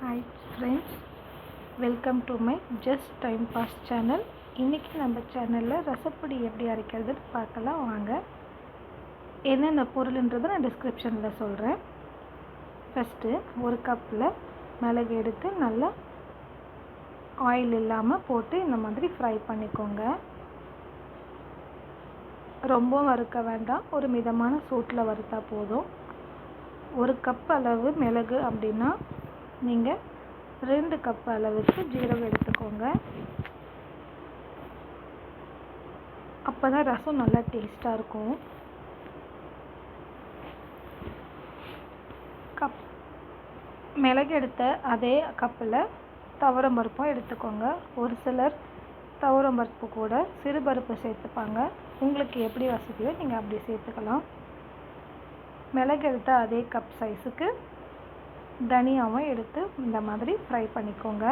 Hi friends, welcome to my just time pass channel. இன்றைக்கி நம்ம சேனலில் ரசப்பொடி எப்படி அரைக்கிறதுன்னு பார்க்கலாம் வாங்க. என்னென்ன பொருள்ன்றதை நான் டிஸ்கிரிப்ஷனில் சொல்கிறேன். ஃபஸ்ட்டு ஒரு கப்பில் மிளகு எடுத்து நல்லா ஆயில் இல்லாமல் போட்டு இந்த மாதிரி ஃப்ரை பண்ணிக்கோங்க. ரொம்ப வறுக்க வேண்டாம், ஒரு மிதமான சூட்டில் வறுத்தா போதும். ஒரு கப் அளவு மிளகு அப்படின்னா நீங்கள் 2 கப் அளவுக்கு ஜீரகம் எடுத்துக்கோங்க. அப்போ தான் ரசம் நல்லா டேஸ்ட்டாக இருக்கும். மிளகு எடுத்த அதே கப்பில் துவரம் பருப்பும் எடுத்துக்கோங்க. ஒரு சிலர் துவரம் பருப்பு கூட சிறுபருப்பு சேர்த்துப்பாங்க. உங்களுக்கு எப்படி வசதியோ நீங்கள் அப்படி சேர்த்துக்கலாம். மிளகு எடுத்த அதே கப் சைஸுக்கு தனியாவும் எடுத்து இந்த மாதிரி ஃப்ரை பண்ணிக்கோங்க.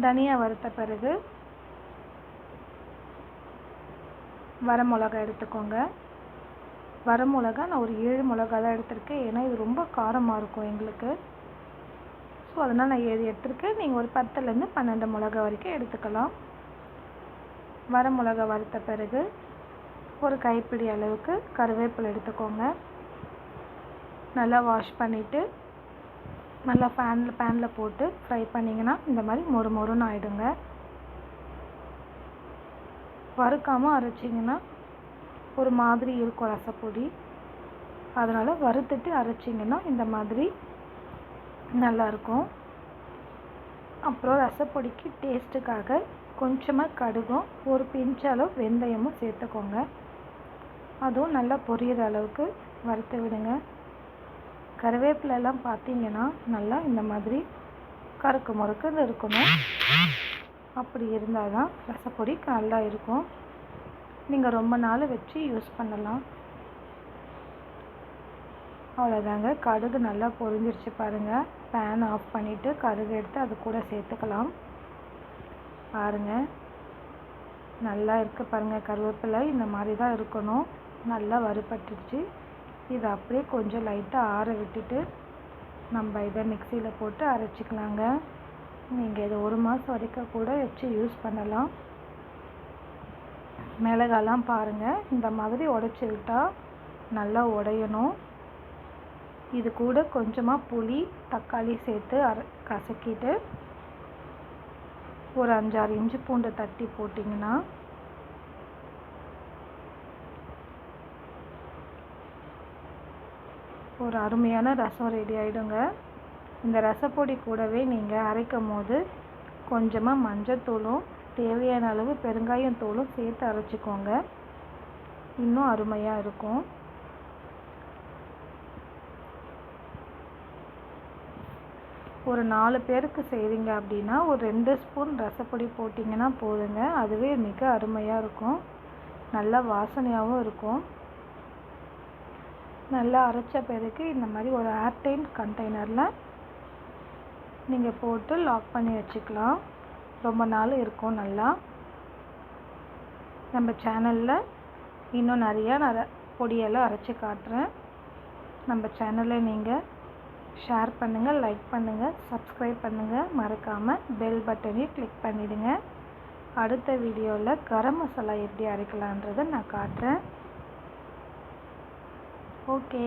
தனியா வறுத்த பிறகு வரமிளகா எடுத்துக்கோங்க. வரமிளகா நான் ஒரு 7 மிளகா தான் எடுத்திருக்கேன். ஏன்னா இது ரொம்ப காரமாக இருக்கும் எங்களுக்கு. ஸோ அதனால் நான் 7 எடுத்திருக்கேன். நீங்கள் ஒரு 10லேருந்து 12 மிளகா வரைக்கும் எடுத்துக்கலாம். வரமிளகா வறுத்த பிறகு ஒரு கைப்பிடி அளவுக்கு கருவேப்பிலை எடுத்துக்கோங்க. நல்லா வாஷ் பண்ணிவிட்டு நல்லா பேனில் போட்டு ஃப்ரை பண்ணிங்கன்னா இந்த மாதிரி மொறு மொறுன்னு ஆகிடுங்க. வறுக்காமல் அரைச்சிங்கன்னா ஒரு மாதிரி இருக்கும் ரசப்பொடி. அதனால் வறுத்துட்டு அரைச்சிங்கன்னா இந்த மாதிரி நல்லாயிருக்கும். அப்புறம் ரசப்பொடிக்கு டேஸ்ட்டுக்காக கொஞ்சமாக கடுகும் ஒரு பிஞ்ச் அளவு வெந்தயமும் சேர்த்துக்கோங்க. அதுவும் நல்லா பொரியிற அளவுக்கு வறுத்து விடுங்க. கருவேப்பிலெல்லாம் பார்த்தீங்கன்னா நல்லா இந்த மாதிரி கருக்கு முறுக்குன்னு இருக்கணும். அப்படி இருந்தால் தான் ரசப்பொடி நல்லா இருக்கும். நீங்கள் ரொம்ப நாள் வச்சு யூஸ் பண்ணலாம். அவ்வளோதாங்க. கடுகு நல்லா பொரிஞ்சிருச்சு பாருங்கள். பேன் ஆஃப் பண்ணிவிட்டு கடுகு எடுத்து அது கூட சேர்த்துக்கலாம். பாருங்கள், நல்லா இருக்குது பாருங்கள். கருவேப்பிலை இந்த மாதிரி தான் இருக்கணும். நல்லா வறுபட்டுருச்சு. இதை அப்படியே கொஞ்சம் லைட்டாக ஆற விட்டுட்டு நம்ம இதை மிக்சியில் போட்டு அரைச்சிக்கலாங்க. நீங்கள் இதை 1 மாதம் வரைக்கும் கூட வச்சு யூஸ் பண்ணலாம். மிளகாலாம் பாருங்கள், இந்த மாதிரி உடைச்சி விட்டால் நல்லா உடையணும். இது கூட கொஞ்சமாக புளி தக்காளி சேர்த்து கசக்கிட்டு ஒரு 5-6 இன்ச்சு பூண்டு தட்டி போட்டிங்கன்னா ஒரு அருமையான ரசம் ரெடி ஆகிடுங்க. இந்த ரசப்பொடி கூடவே நீங்கள் அரைக்கும் போது கொஞ்சமாக மஞ்சத்தூளும் தேவையான அளவு பெருங்காயம் தூளும் சேர்த்து அரைச்சிக்கோங்க. இன்னும் அருமையாக இருக்கும். ஒரு 4 பேருக்கு செய்கிறீங்க அப்படின்னா ஒரு 2 ஸ்பூன் ரசப்பொடி போட்டிங்கன்னா போதுங்க. அதுவே மிக அருமையாக இருக்கும். நல்லா வாசனையாகவும் இருக்கும். நல்லா அரைச்ச பிறகு இந்த மாதிரி ஒரு ஏர்டைட் கண்டெய்னரில் நீங்கள் போட்டு லாக் பண்ணி வச்சுக்கலாம். ரொம்ப நாள் இருக்கும். நல்லா நம்ம சேனலில் இன்னும் நிறையா பொடியெல்லாம் அரைச்சி காட்டுறேன். நம்ம சேனலை நீங்கள் ஷேர் பண்ணுங்கள், லைக் பண்ணுங்கள், சப்ஸ்கிரைப் பண்ணுங்கள். மறக்காமல் பெல் பட்டனையும் கிளிக் பண்ணிவிடுங்க. அடுத்த வீடியோவில் கரம் மசாலா எப்படி அரைக்கலான்றதை நான் காட்டுறேன். ஓகே.